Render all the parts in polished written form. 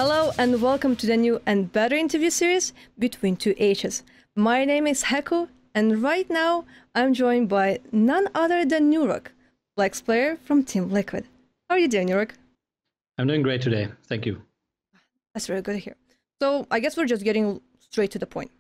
Hello and welcome to the new and better interview series Between Two H's. My name is Heccu and right now I'm joined by none other than Nurok, Flex player from Team Liquid. How are you doing, Nurok? I'm doing great today, thank you. That's very good to hear. So I guess we're just getting straight to the point.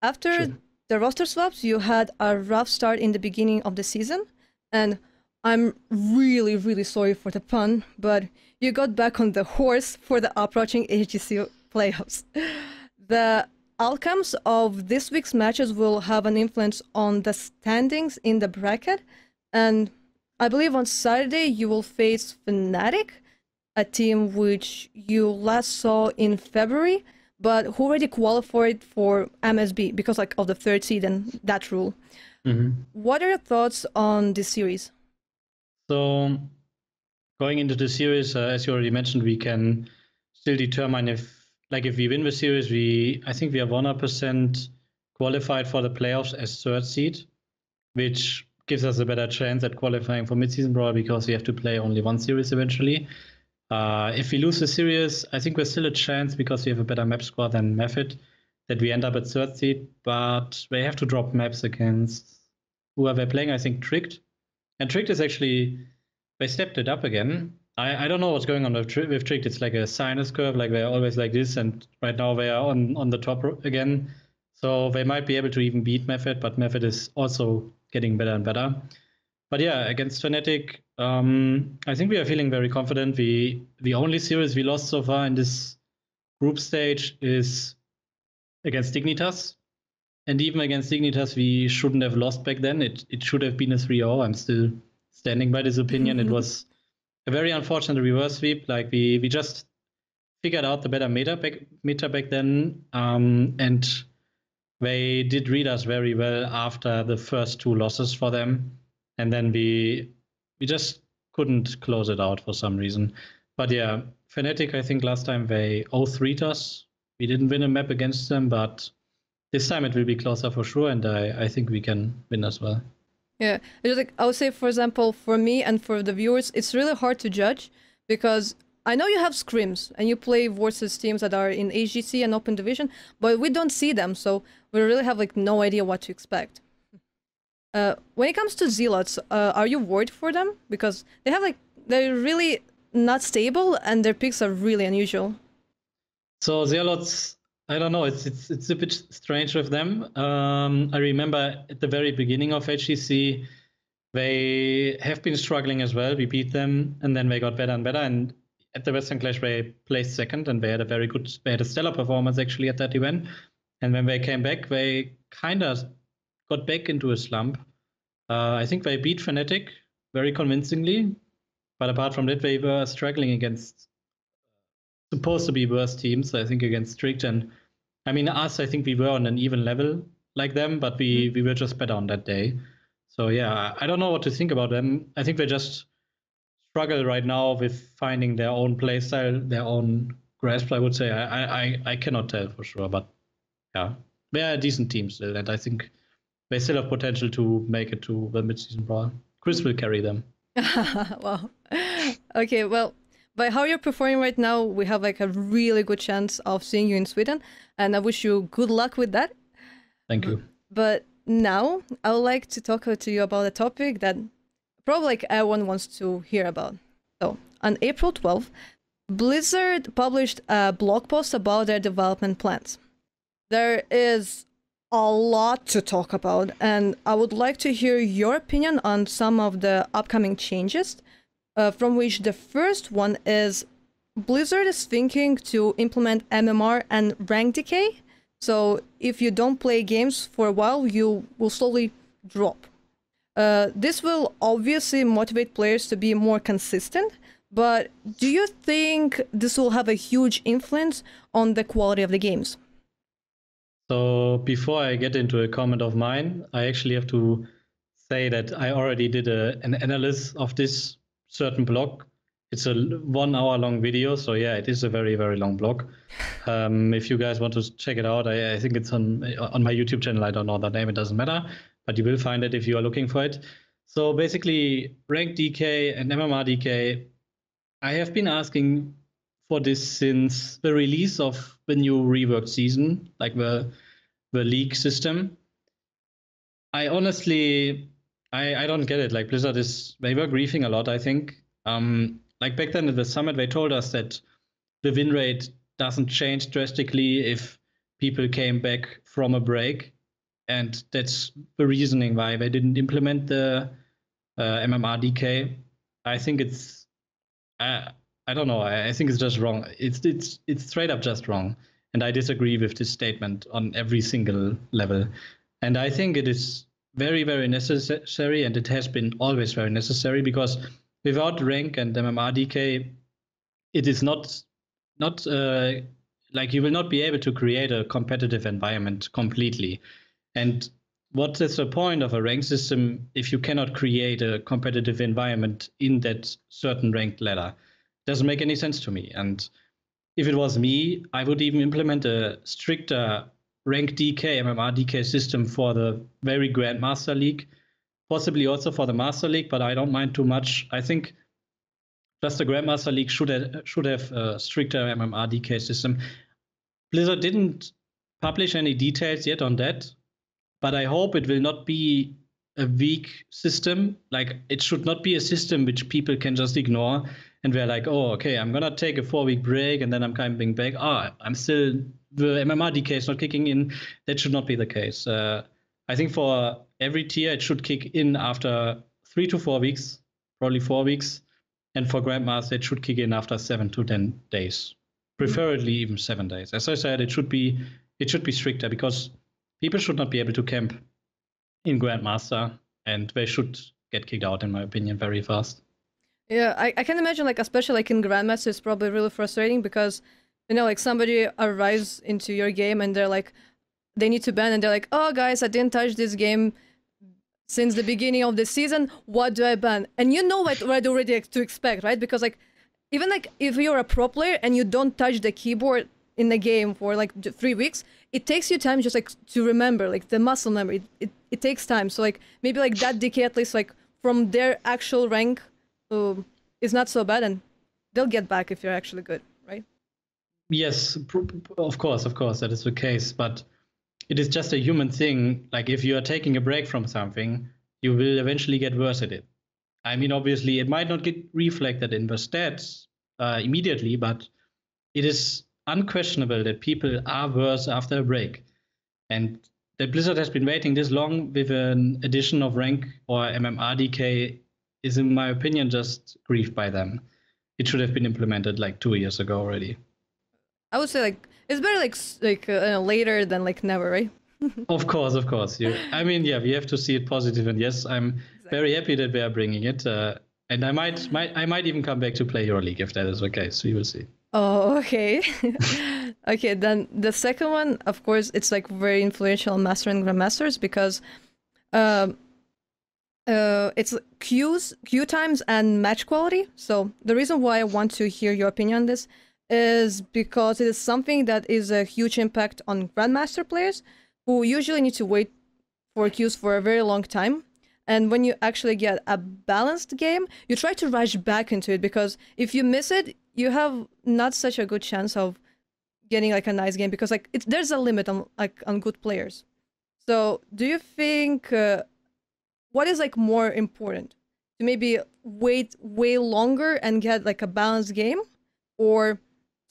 After the roster swaps, you had a rough start in the beginning of the season, and I'm really sorry for the pun, but you got back on the horse for the approaching HGC playoffs. The outcomes of this week's matches will have an influence on the standings in the bracket, and I believe on Saturday you will face Fnatic, a team which you last saw in February, but who already qualified for MSB because of the third seed and that rule. What are your thoughts on this series? So, going into the series, as you already mentioned, we can still determine if we win the series, I think we are 100% qualified for the playoffs as third seed, which gives us a better chance at qualifying for mid-season brawl because we have to play only one series eventually. If we lose the series, I think we're still a chance because we have a better map score than Method that we end up at third seed, but they have to drop maps against who are they playing? I think Tricked. And Tricked is actually, they stepped it up again. I don't know what's going on with Tricked. It's like a sinus curve, like they're always like this, and right now they are on the top again. So they might be able to even beat Method, but Method is also getting better and better. But yeah, against Fnatic, I think we are feeling very confident. The only series we lost so far in this group stage is against Dignitas. And even against Dignitas, we shouldn't have lost back then. It should have been a 3-0. I'm still standing by this opinion. It was a very unfortunate reverse sweep. Like we just figured out the better meta back then. And they did read us very well after the first two losses for them. And then we just couldn't close it out for some reason. But yeah, Fnatic, I think last time they 0-3'd us. We didn't win a map against them, but this time it will be closer for sure, and I think we can win as well. Yeah, I would say, for example, for me and for the viewers, it's really hard to judge because I know you have scrims and you play versus teams that are in HGC and Open Division, but we don't see them, so we really have no idea what to expect. When it comes to Zealots, are you worried for them? Because they're really not stable and their picks are really unusual. So Zealots, I don't know, it's a bit strange with them. I remember at the very beginning of HGC, they have been struggling as well. We beat them and then they got better and better. And at the Western Clash, they placed second and they had a stellar performance actually at that event. And when they came back, they kind of got back into a slump. I think they beat Fnatic very convincingly, but apart from that, they were struggling against supposed to be worse teams. I think against Strict, and I mean us. I think we were on an even level like them, but we were just better on that day. So yeah, I don't know what to think about them. I think they just struggle right now with finding their own playstyle, their own grasp. I would say I cannot tell for sure, but yeah, they're a decent team still, and I think they still have potential to make it to the mid-season brawl. Chris will carry them. Wow. Okay, well, by how you're performing right now, we have a really good chance of seeing you in Sweden, and I wish you good luck with that. Thank you. But now, I would like to talk to you about a topic that probably everyone wants to hear about. So, on April 12th, Blizzard published a blog post about their development plans. There is a lot to talk about, and I would like to hear your opinion on some of the upcoming changes, from which the first one is Blizzard is thinking to implement MMR and rank decay. So if you don't play games for a while, you will slowly drop. This will obviously motivate players to be more consistent, but do you think this will have a huge influence on the quality of the games? So before I get into a comment of mine, I actually have to say that I already did an analysis of this certain blog. It's a 1 hour long video, so yeah, it is a very, very long blog. If you guys want to check it out, I think it's on my YouTube channel. I don't know the name, it doesn't matter, but you will find it if you are looking for it. So basically, rank DK and MMR DK, I have been asking for this since the release of the new reworked season, like the league system. I honestly, I don't get it. Like Blizzard they were griefing a lot, I think. Like back then at the summit, they told us that the win rate doesn't change drastically if people came back from a break. And that's the reasoning why they didn't implement the MMRDK. I think it's, I don't know. I think it's just wrong. It's straight up just wrong. And I disagree with this statement on every single level. And I think it is very, very necessary, and it has been always very necessary, because without rank and MMRDK, it is not like you will not be able to create a competitive environment completely. And what is the point of a rank system if you cannot create a competitive environment in that certain ranked ladder? It doesn't make any sense to me. And if it was me, I would even implement a stricter rank DK, MMRDK system for the very Grandmaster League, possibly also for the Master League, but I don't mind too much. I think just the Grandmaster League should have a stricter MMRDK system. Blizzard didn't publish any details yet on that, but I hope it will not be a weak system. Like, it should not be a system which people can just ignore and we're like, oh, okay, I'm gonna take a 4-week break and then I'm coming back. I'm still, the MMRDK is not kicking in. That should not be the case. I think for every tier, it should kick in after 3 to 4 weeks, probably 4 weeks. And for Grandmaster, it should kick in after 7 to 10 days, preferably even 7 days. As I said, it should be stricter, because people should not be able to camp in Grandmaster, and they should get kicked out, in my opinion, very fast. Yeah, I can imagine, like, especially like in Grandmaster, it's probably really frustrating because, you know, like somebody arrives into your game and they're like, they need to ban, and they're like, oh guys, I didn't touch this game since the beginning of the season. What do I ban? And you know what already to expect, right? Because like, even like if you're a pro player and you don't touch the keyboard in the game for like 3 weeks, it takes you time just like to remember, like the muscle memory. It takes time. So like maybe like that decay, at least like from their actual rank, is not so bad, and they'll get back if you're actually good, right? Yes, of course, that is the case, but it is just a human thing. Like, if you are taking a break from something, you will eventually get worse at it. I mean, obviously, it might not get reflected in the stats immediately, but it is unquestionable that people are worse after a break. And that Blizzard has been waiting this long with an addition of rank or MMRDK is, in my opinion, just grief by them. It should have been implemented like 2 years ago already. I would say like it's better like later than like never, right? Of course. I mean, yeah, we have to see it positive, and yes, I'm very happy that we are bringing it. And I might even come back to play EuroLeague if that is the case. We will see. Oh, okay. Okay, then the second one, of course, it's like very influential on Master and Grandmasters because it's queue times and match quality. So the reason why I want to hear your opinion on this is because it is something that is a huge impact on Grandmaster players who usually need to wait for queues for a very long time. And when you actually get a balanced game, you try to rush back into it, because if you miss it, you have not such a good chance of getting like a nice game, because like there's a limit on good players. So do you think what is like more important, to maybe wait way longer and get like a balanced game, or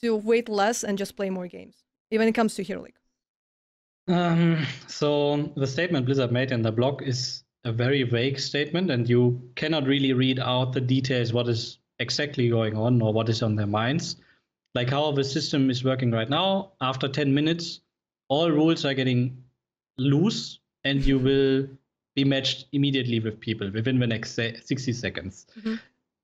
to wait less and just play more games, even when it comes to Hero League? So the statement Blizzard made in the blog is a very vague statement, and you cannot really read out the details, what is exactly going on or what is on their minds. Like how the system is working right now, after 10 minutes, all rules are getting loose and you will be matched immediately with people within the next 60 seconds. Mm-hmm.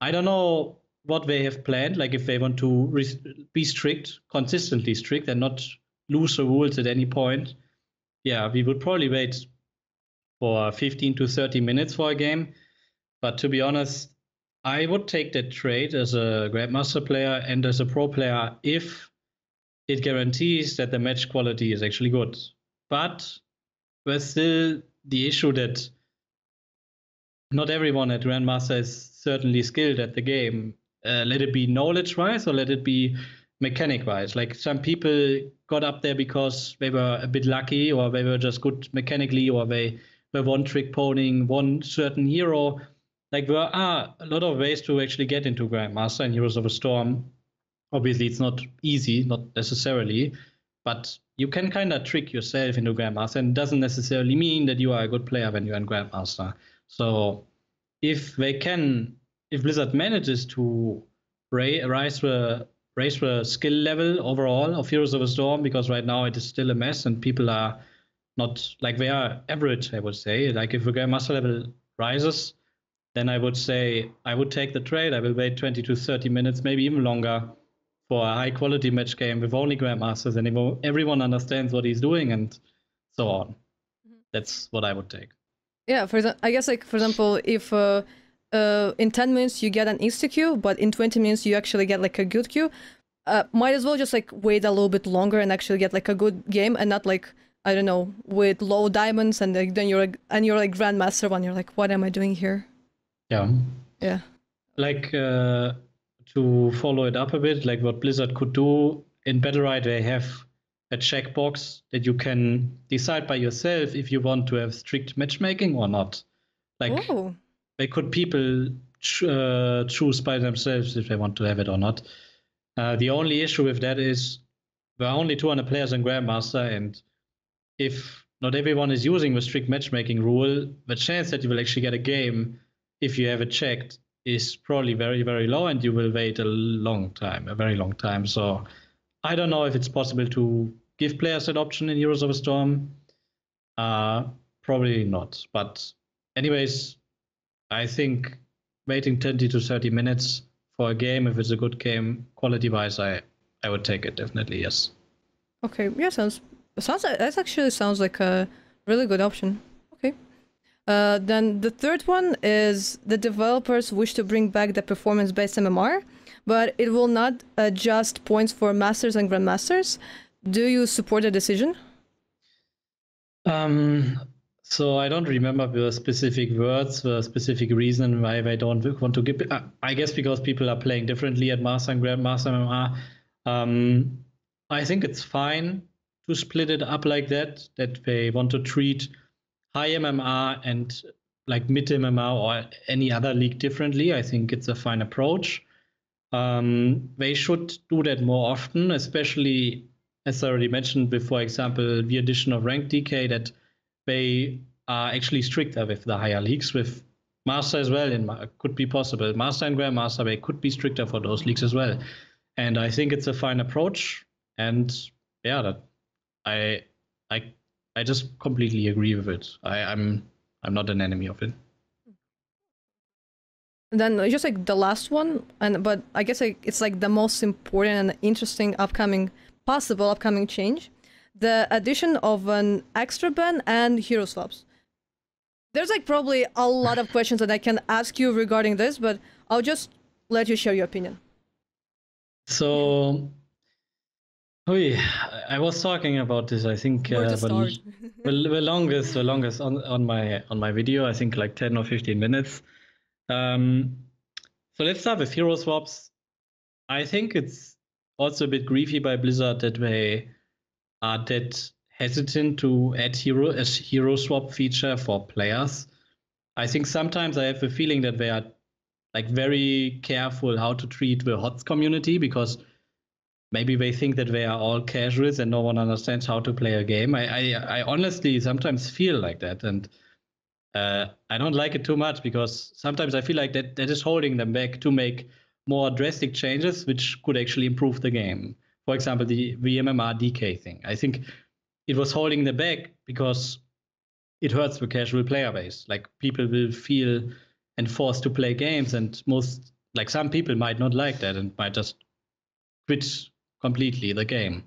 I don't know what they have planned, like if they want to be strict, consistently strict, and not lose the rules at any point. Yeah, we would probably wait for 15 to 30 minutes for a game. But to be honest, I would take that trade as a Grandmaster player and as a pro player if it guarantees that the match quality is actually good. But there's still the issue that not everyone at Grandmaster is certainly skilled at the game. Let it be knowledge-wise or let it be mechanic-wise. Like some people got up there because they were a bit lucky, or they were just good mechanically, or they were one-trick ponying one certain hero. Like there are a lot of ways to actually get into Grandmaster and Heroes of the Storm. Obviously, it's not easy, not necessarily, but you can kind of trick yourself into Grandmaster, and it doesn't necessarily mean that you are a good player when you're in Grandmaster. So if Blizzard manages to raise the skill level overall of Heroes of the Storm, because right now it is still a mess and people are not, like, they are average, I would say. Like if the Grandmaster level rises, then I would say I would take the trade. I will wait 20 to 30 minutes, maybe even longer, for a high quality match game with only Grandmasters, and everyone understands what he's doing and so on. That's what I would take. Yeah, I guess, like, for example, if in 10 minutes you get an insta queue, but in 20 minutes you actually get like a good queue, might as well just like wait a little bit longer and actually get like a good game, and not like, I don't know, with low diamonds, and like, then you're like Grandmaster one, you're like, what am I doing here? Yeah. Yeah. Like to follow it up a bit, like what Blizzard could do in Battlerite, they have a checkbox that you can decide by yourself if you want to have strict matchmaking or not. Like people choose by themselves if they want to have it or not. The only issue with that is there are only 200 players in Grandmaster, and if not everyone is using the strict matchmaking rule, the chance that you will actually get a game if you have it checked is probably very, very low, and you will wait a very long time. So I don't know if it's possible to give players that option in Heroes of the Storm. Probably not. But anyways, I think waiting 20 to 30 minutes for a game, if it's a good game, quality-wise, I would take it, definitely, yes. Okay, yeah, that actually sounds like a really good option. Okay. Then the third one is the developers wish to bring back the performance-based MMR, but it will not adjust points for Masters and Grandmasters. Do you support the decision? So I don't remember the specific words, the specific reason why they don't want to give. I guess because people are playing differently at Master and Grandmaster MMR. I think it's fine to split it up like that they want to treat high MMR and like mid MMR or any other league differently. I think it's a fine approach. They should do that more often, especially, as I already mentioned before, example, the addition of ranked DK, that they are actually stricter with the higher leagues, with Master as well, and could be possible. Master and Grandmaster, they could be stricter for those leagues as well. And I think it's a fine approach. And yeah, I just completely agree with it. I'm not an enemy of it. Then just like the last one, but I guess like it's like the most important and interesting possible upcoming change, the addition of an extra ban and hero swaps. There's like probably a lot of questions that I can ask you regarding this, but I'll just let you share your opinion. So, I was talking about this, I think, the longest on my video, I think like 10 or 15 minutes. So let's start with hero swaps. I think it's also a bit griefy by Blizzard that they are that hesitant to add hero swap feature for players. I think sometimes I have a feeling that they are like very careful how to treat the HOTS community, because maybe they think that they are all casuals and no one understands how to play a game. I honestly sometimes feel like that, and I don't like it too much, because sometimes I feel like that is holding them back to make more drastic changes, which could actually improve the game. For example, the MMR DK thing. I think it was holding them back because it hurts the casual player base. Like, people will feel enforced to play games, and some people might not like that and might just quit completely the game.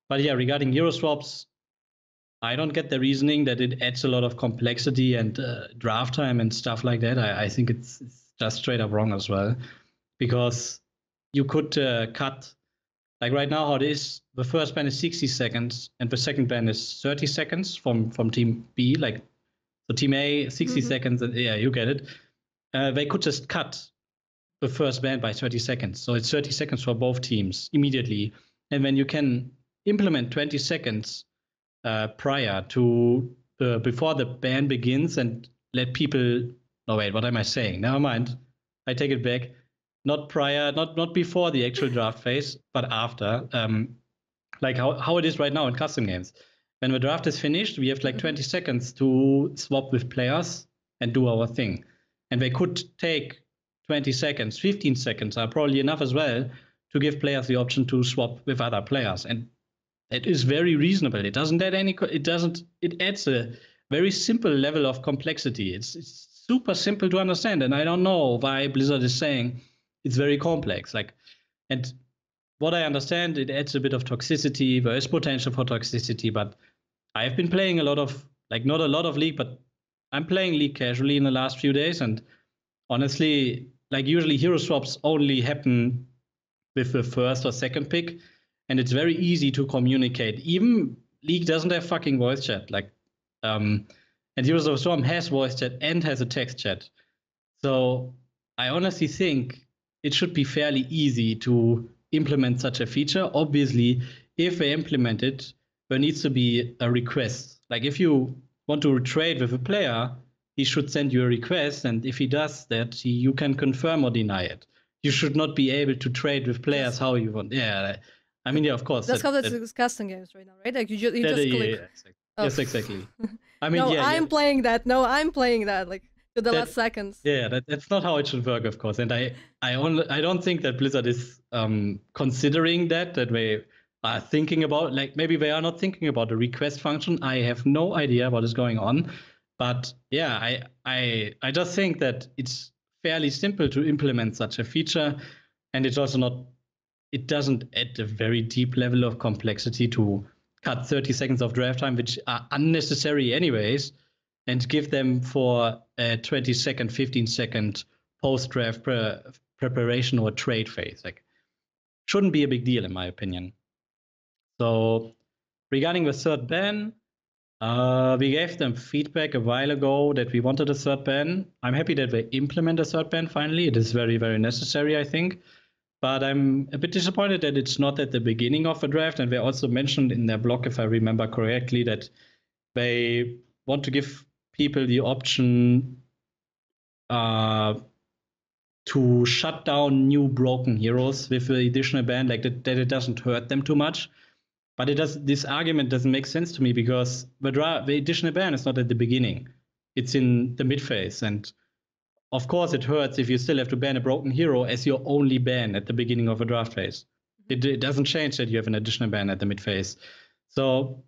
But yeah, regarding hero swaps, I don't get the reasoning that it adds a lot of complexity and draft time and stuff like that. I think it's just straight up wrong as well, because you could cut, like right now how it is, the first ban is 60 seconds and the second ban is 30 seconds from team B. Like, so team A, 60 seconds, and yeah, you get it. They could just cut the first ban by 30 seconds. So it's 30 seconds for both teams immediately. And when you can implement 20 seconds prior to before the ban begins and let people. No, wait, what am I saying? Never mind. I take it back. Not prior, not before the actual draft phase, but after. Like how it is right now in custom games. When the draft is finished, we have like 20 seconds to swap with players and do our thing. And they could take 20 seconds, 15 seconds are probably enough as well to give players the option to swap with other players. And it is very reasonable. It doesn't add any. It adds a very simple level of complexity. It's super simple to understand, and I don't know why Blizzard is saying it's very complex. And what I understand, it adds a bit of toxicity. There is potential for toxicity, but I've been playing a lot of, not a lot of League, but I'm playing League casually in the last few days, and honestly, usually hero swaps only happen with the first or second pick. And it's very easy to communicate. Even League doesn't have fucking voice chat. And Heroes of the Storm has voice chat and has a text chat. So I honestly think it should be fairly easy to implement such a feature. Obviously, if they implement it, there needs to be a request. Like if you want to trade with a player, he should send you a request. And if he does that, you can confirm or deny it. You should not be able to trade with players how you want. Yeah. I mean, yeah, of course. That's how that's custom games right now, right? Like you just click. Yeah, exactly. Oh. Yes, exactly. I mean, no, yeah, I'm playing that. No, I'm playing that. Like to the last seconds. Yeah, that's not how it should work, of course. And I don't think that Blizzard is considering that they are thinking about. Maybe they are not thinking about the request function. I have no idea what is going on. But yeah, I just think that it's fairly simple to implement such a feature, and it's also not. It doesn't add a very deep level of complexity to cut 30 seconds of draft time, which are unnecessary anyways, and give them for a 20-second, 15-second post-draft preparation or trade phase. Shouldn't be a big deal in my opinion. So regarding the third ban, we gave them feedback a while ago that we wanted a third ban. I'm happy that they implement a third ban finally. It is very, very necessary, I think. But I'm a bit disappointed that it's not at the beginning of the draft. And they also mentioned in their blog, if I remember correctly, that they want to give people the option to shut down new broken heroes with the additional ban, that it doesn't hurt them too much. But this argument doesn't make sense to me because the additional ban is not at the beginning. It's in the mid phase. And of course, it hurts if you still have to ban a broken hero as your only ban at the beginning of a draft phase. It doesn't change that you have an additional ban at the mid phase. So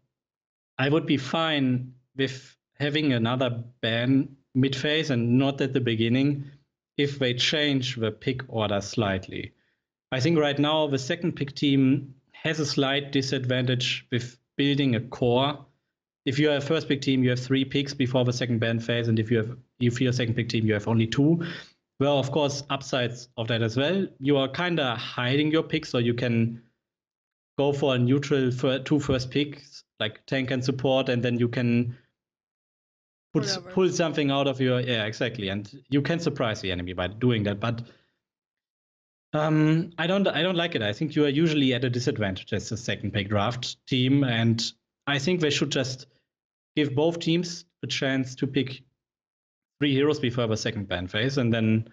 I would be fine with having another ban mid phase and not at the beginning if they change the pick order slightly. I think right now the second pick team has a slight disadvantage with building a core. If you're a first pick team, you have 3 picks before the second ban phase, and if you're a second pick team, you have only 2. Well, of course, upsides of that as well. You are kind of hiding your picks, so you can go for a neutral 2 first picks, like tank and support, and then you can pull something out of your exactly, and you can surprise the enemy by doing that. But I don't like it. I think you are usually at a disadvantage as a second pick draft team, and I think they should just give both teams a chance to pick 3 heroes before the second ban phase, and then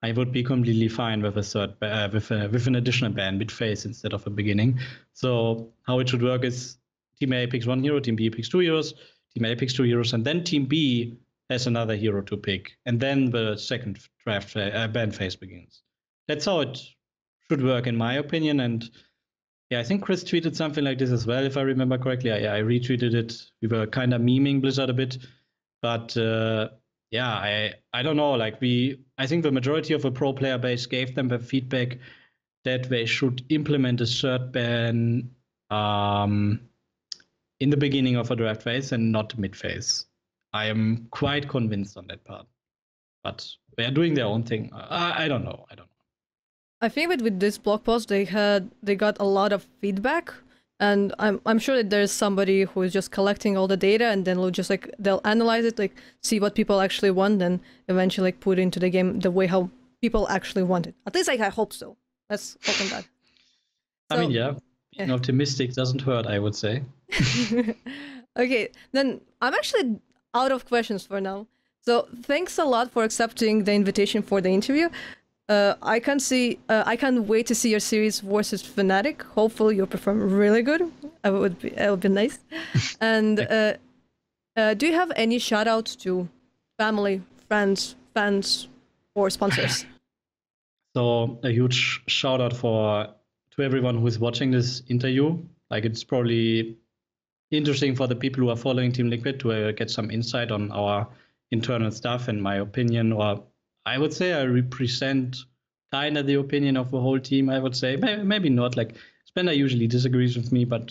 I would be completely fine with a third with an additional ban mid phase instead of a beginning. So how it should work is Team A picks 1 hero, Team B picks 2 heroes, Team A picks 2 heroes, and then Team B has another hero to pick, and then the second draft ban phase begins. That's how it should work, in my opinion. And yeah, I think Chris tweeted something like this as well, if I remember correctly. I retweeted it. We were kind of memeing Blizzard a bit, but yeah, I don't know. I think the majority of the pro player base gave them the feedback that they should implement a third ban in the beginning of a draft phase and not mid phase. I am quite convinced on that part, but they are doing their own thing. I don't know. I think that with this blog post, they got a lot of feedback, and I'm sure that there's somebody who is just collecting all the data, and then they'll analyze it, see what people actually want, and eventually put into the game the way how people actually want it. At least I hope so. Let's hope on that. I mean, yeah, being optimistic doesn't hurt, I would say. Okay, then I'm actually out of questions for now. So thanks a lot for accepting the invitation for the interview. I can't wait to see your series versus Fnatic. Hopefully you'll perform really good. It would be nice. And do you have any shout outs to family, friends, fans, or sponsors? So a huge shout out to everyone who is watching this interview. Like, it's probably interesting for the people who are following Team Liquid to get some insight on our internal stuff and my opinion, or I would say I represent kind of the opinion of the whole team. I would say maybe not. Like, Spender usually disagrees with me, but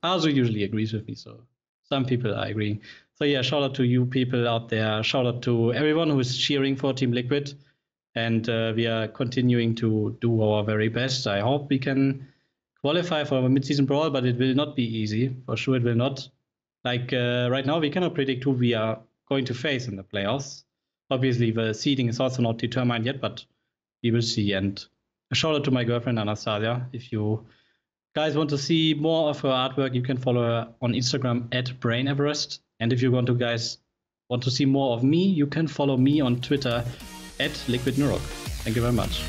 Aaro usually agrees with me. So some people I agree. So yeah, shout out to you people out there. Shout out to everyone who is cheering for Team Liquid. And we are continuing to do our very best. I hope we can qualify for a mid-season brawl, but it will not be easy. For sure, it will not. Like, right now, we cannot predict who we are going to face in the playoffs. Obviously, the seeding is also not determined yet, but we will see. And a shout out to my girlfriend, Anastasia. If you guys want to see more of her artwork, you can follow her on Instagram @BrainEverest. And if you want to see more of me, you can follow me on Twitter @LiquidNurok. Thank you very much.